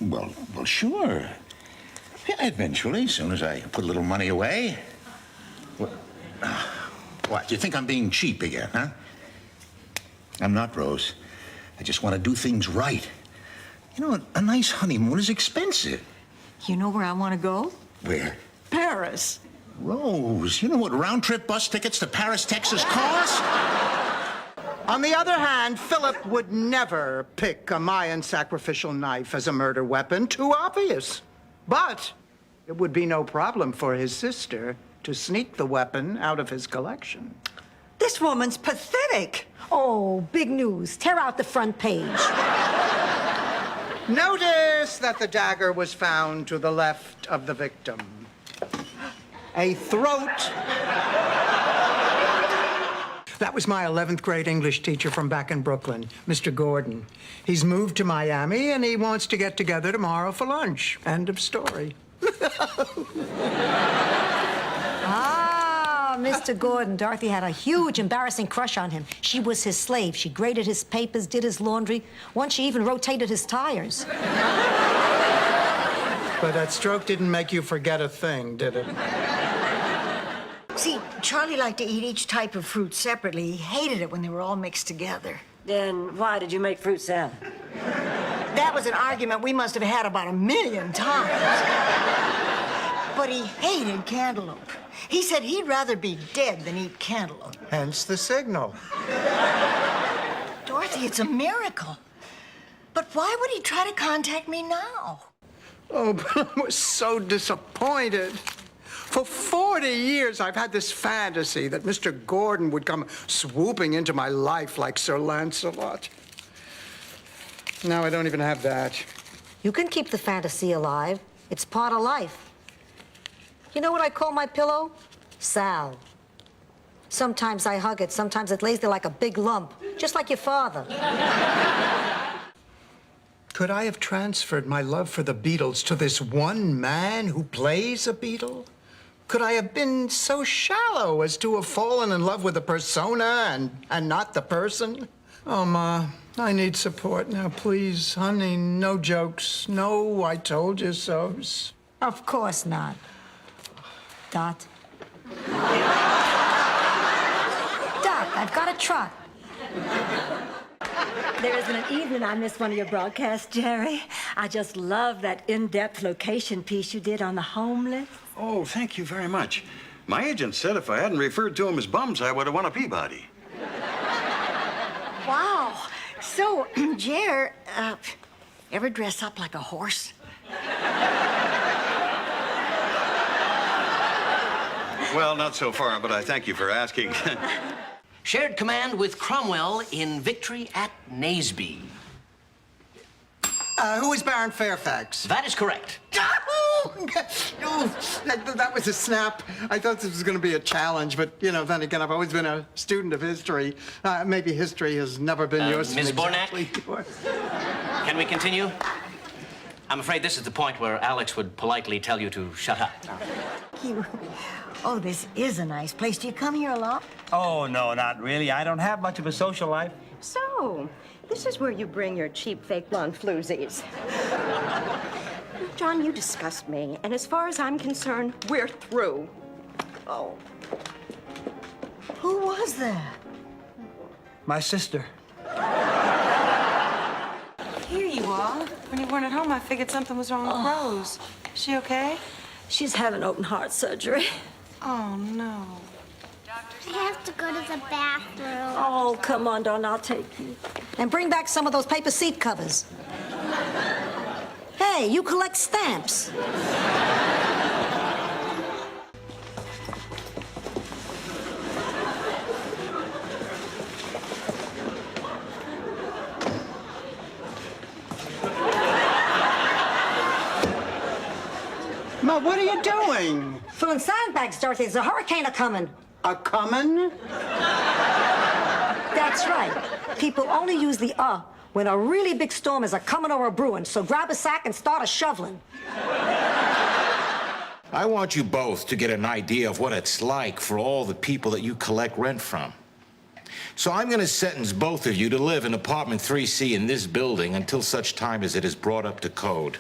Well, sure. Yeah, eventually, as soon as I put a little money away. What, you think I'm being cheap again, huh? I'm not, Rose. I just want to do things right. You know, a nice honeymoon is expensive. You know where I want to go? Where? Paris. Rose, you know what round-trip bus tickets to Paris, Texas cost? On the other hand, Philip would never pick a Mayan sacrificial knife as a murder weapon. Too obvious. But it would be no problem for his sister to sneak the weapon out of his collection. This woman's pathetic. Oh, big news. Tear out the front page. Notice that the dagger was found to the left of the victim. A throat. That was my 11th grade English teacher from back in Brooklyn, Mr. Gordon. He's moved to Miami, and he wants to get together tomorrow for lunch. End of story. Ah, Mr. Gordon. Dorothy had a huge, embarrassing crush on him. She was his slave. She graded his papers, did his laundry. Once she even rotated his tires. But that stroke didn't make you forget a thing, did it? See, Charlie liked to eat each type of fruit separately. He hated it when they were all mixed together. Then why did you make fruit salad? That was an argument we must have had about 1,000,000 times. But he hated cantaloupe. He said he'd rather be dead than eat cantaloupe. Hence the signal. Dorothy, it's a miracle. But why would he try to contact me now? Oh, but I was so disappointed. For 40 years, I've had this fantasy that Mr. Gordon would come swooping into my life like Sir Lancelot. Now I don't even have that. You can keep the fantasy alive. It's part of life. You know what I call my pillow? Sal. Sometimes I hug it. Sometimes it lays there like a big lump, just like your father. Could I have transferred my love for the Beatles to this one man who plays a Beatle? Could I have been so shallow as to have fallen in love with the persona and not the person? Oh, Ma, I need support now, please. Honey, no jokes. No, I told you so's. Of course not. Dot. Dot, I've got a trot. There isn't an evening I miss one of your broadcasts, Jerry. I just love that in-depth location piece you did on the homeless. Oh, thank you very much. My agent said if I hadn't referred to them as bums, I would have won a Peabody. Wow. So, Jer, ever dress up like a horse? Well, not so far, but I thank you for asking. Shared command with Cromwell in victory at Naseby. Who is Baron Fairfax? That is correct. That was a snap. I thought this was going to be a challenge, but, you know, then again, I've always been a student of history. Maybe history has never been yours. Miss Bornak? Can we continue? I'm afraid this is the point where Alex would politely tell you to shut up. You. Oh, this is a nice place. Do you come here a lot? Oh, no, not really. I don't have much of a social life. So, this is where you bring your cheap fake blonde floozies. John, you disgust me, and as far as I'm concerned, we're through. Oh. Who was that? My sister. Here you are. When you weren't at home, I figured something was wrong with Rose. Is she okay? She's having open heart surgery. Oh, no. I have to go to the bathroom. Oh, come on, darling, I'll take you. And bring back some of those paper seat covers. Hey, you collect stamps. Ma, what are you doing? Filling sandbags, Dorothy. There's a hurricane a-coming. A-coming? That's right. People only use the when a really big storm is a-coming or a-brewing, so grab a sack and start a-shoveling. I want you both to get an idea of what it's like for all the people that you collect rent from. So I'm going to sentence both of you to live in apartment 3C in this building until such time as it is brought up to code.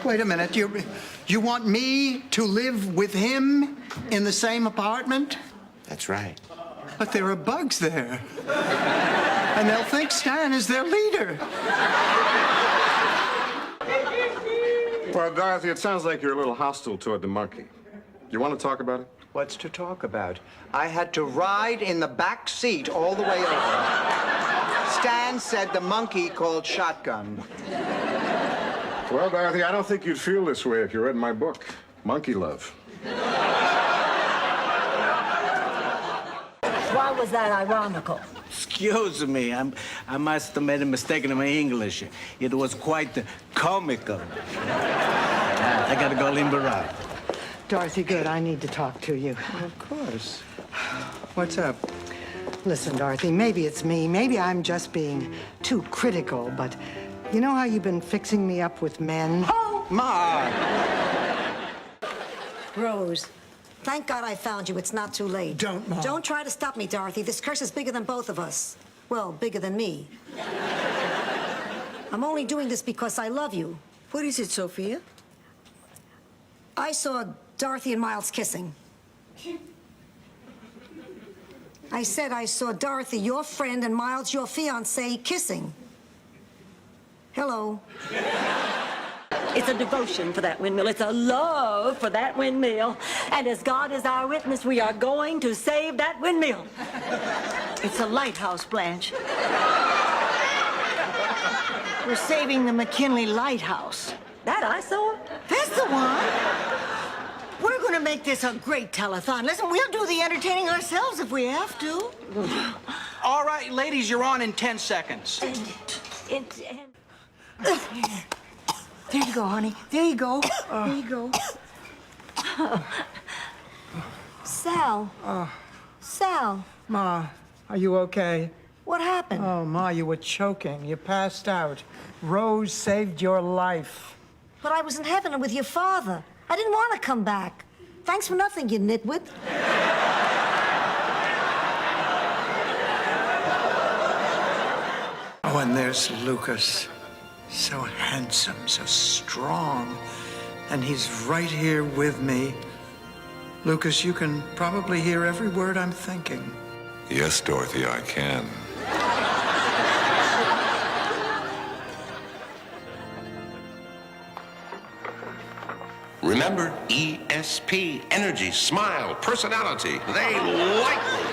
Wait a minute. You want me to live with him in the same apartment? That's right. But there are bugs there. And they'll think Stan is their leader. Well, Dorothy, it sounds like you're a little hostile toward the monkey. You want to talk about it? What's to talk about? I had to ride in the back seat all the way over. Stan said the monkey called shotgun. Well, Dorothy, I don't think you'd feel this way if you read my book, Monkey Love. Why was that ironical? Excuse me, I must have made a mistake in my English. It was quite comical. I gotta go limber up. Dorothy, good. I need to talk to you. Of course. What's up? Listen, Dorothy, maybe it's me. Maybe I'm just being too critical, but you know how you've been fixing me up with men? Oh, Ma! Rose, thank God I found you. It's not too late. Don't, Mom. Don't try to stop me, Dorothy. This curse is bigger than both of us. Well, bigger than me. I'm only doing this because I love you. What is it, Sophia? I saw Dorothy and Miles kissing. I said I saw Dorothy, your friend, and Miles, your fiancé, kissing. Hello. It's a devotion for that windmill. It's a love for that windmill. And as God is our witness, we are going to save that windmill. It's a lighthouse, Blanche. We're saving the McKinley Lighthouse. That I saw. That's the one. We're going to make this a great telethon. Listen, we'll do the entertaining ourselves if we have to. All right, ladies, you're on in 10 seconds. There you go, honey. There you go. There you go. Sal. Sal. Ma, are you okay? What happened? Oh, Ma, you were choking. You passed out. Rose saved your life. But I was in heaven with your father. I didn't want to come back. Thanks for nothing, you nitwit. Oh, and there's Lucas. So handsome, so strong. And he's right here with me. Lucas, you can probably hear every word I'm thinking. Yes, Dorothy, I can. Remember, ESP, energy, smile, personality. They like me.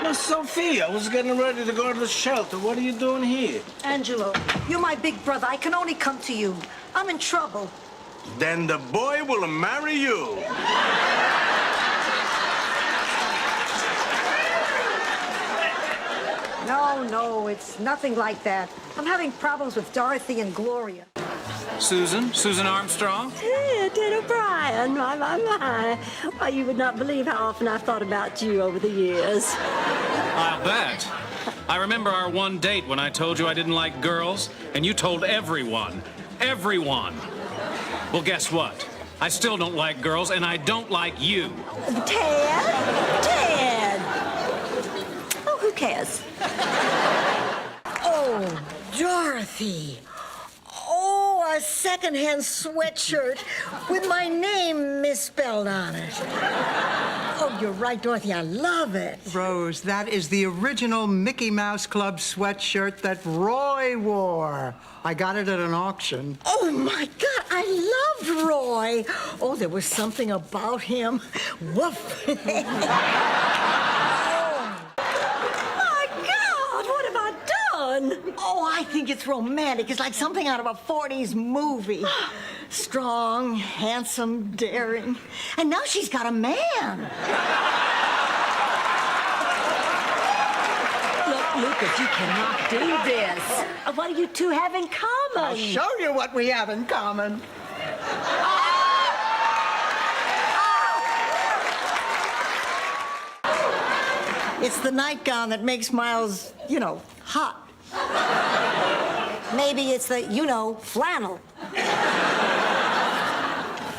Miss Sophia, I was getting ready to go to the shelter. What are you doing here? Angelo, you're my big brother. I can only come to you. I'm in trouble. Then the boy will marry you. No, it's nothing like that. I'm having problems with Dorothy and Gloria. Susan Armstrong? Ted O'Brien, my. Why, you would not believe how often I've thought about you over the years. I'll bet. I remember our one date when I told you I didn't like girls, and you told everyone. Everyone. Well, guess what? I still don't like girls, and I don't like you. Ted! Oh, who cares? Oh, Dorothy. Oh, a secondhand sweatshirt with my name misspelled on it. Oh, you're right, Dorothy. I love it. Rose, that is the original Mickey Mouse Club sweatshirt that Roy wore. I got it at an auction. Oh, my God. I loved Roy. Oh, there was something about him. Woof. Oh, I think it's romantic. It's like something out of a 40s movie. Strong, handsome, daring. And now she's got a man. Look, Lucas, you cannot do this. What do you two have in common? I'll show you what we have in common. It's the nightgown that makes Miles, hot. Maybe it's the, flannel.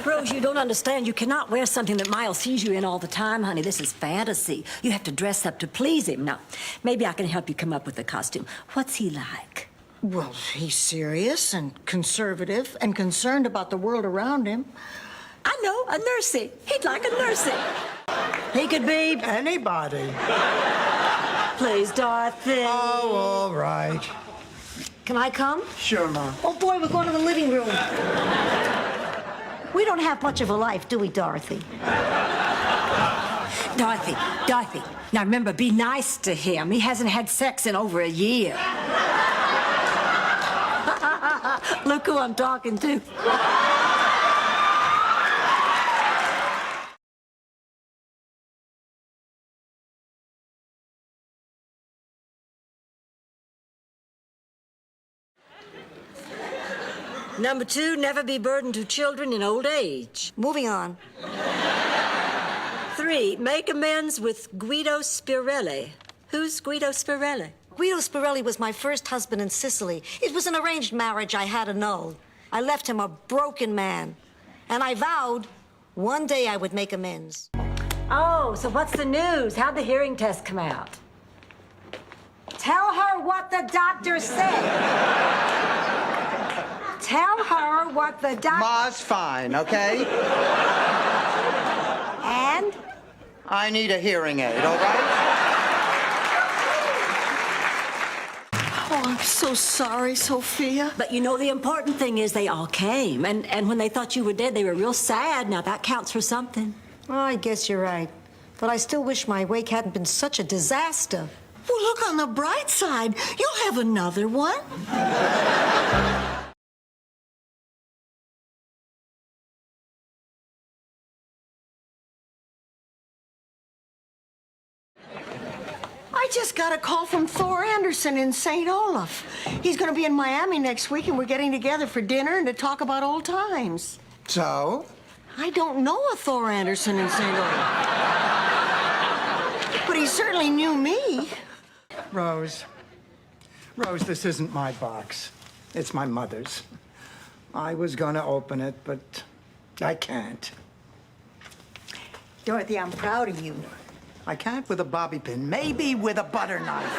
Rose, you don't understand. You cannot wear something that Miles sees you in all the time, honey. This is fantasy. You have to dress up to please him. Now, maybe I can help you come up with a costume. What's he like? Well, he's serious and conservative and concerned about the world around him. I know, a nursey. He'd like a nursey. He could be... Anybody. Please, Dorothy. Oh, all right. Can I come? Sure, Ma. Oh, boy, we're going to the living room. We don't have much of a life, do we, Dorothy? Dorothy, now remember, be nice to him. He hasn't had sex in over a year. Look who I'm talking to. Number 2, never be burdened to children in old age. Moving on. 3, make amends with Guido Spirelli. Who's Guido Spirelli? Guido Spirelli was my first husband in Sicily. It was an arranged marriage I had annulled. I left him a broken man. And I vowed one day I would make amends. Oh, so what's the news? How'd the hearing test come out? Tell her what the doctor said. Tell her what the doctor... Ma's fine, okay? And? I need a hearing aid, all right? Oh, I'm so sorry, Sophia. But you know, the important thing is they all came. And when they thought you were dead, they were real sad. Now, that counts for something. Well, I guess you're right. But I still wish my wake hadn't been such a disaster. Well, look on the bright side. You'll have another one. I just got a call from Thor Anderson in St. Olaf. He's going to be in Miami next week, and we're getting together for dinner and to talk about old times. So? I don't know a Thor Anderson in St. Olaf. But he certainly knew me. Rose, this isn't my box. It's my mother's. I was going to open it, but I can't. Dorothy, I'm proud of you. I can't with a bobby pin, maybe with a butter knife.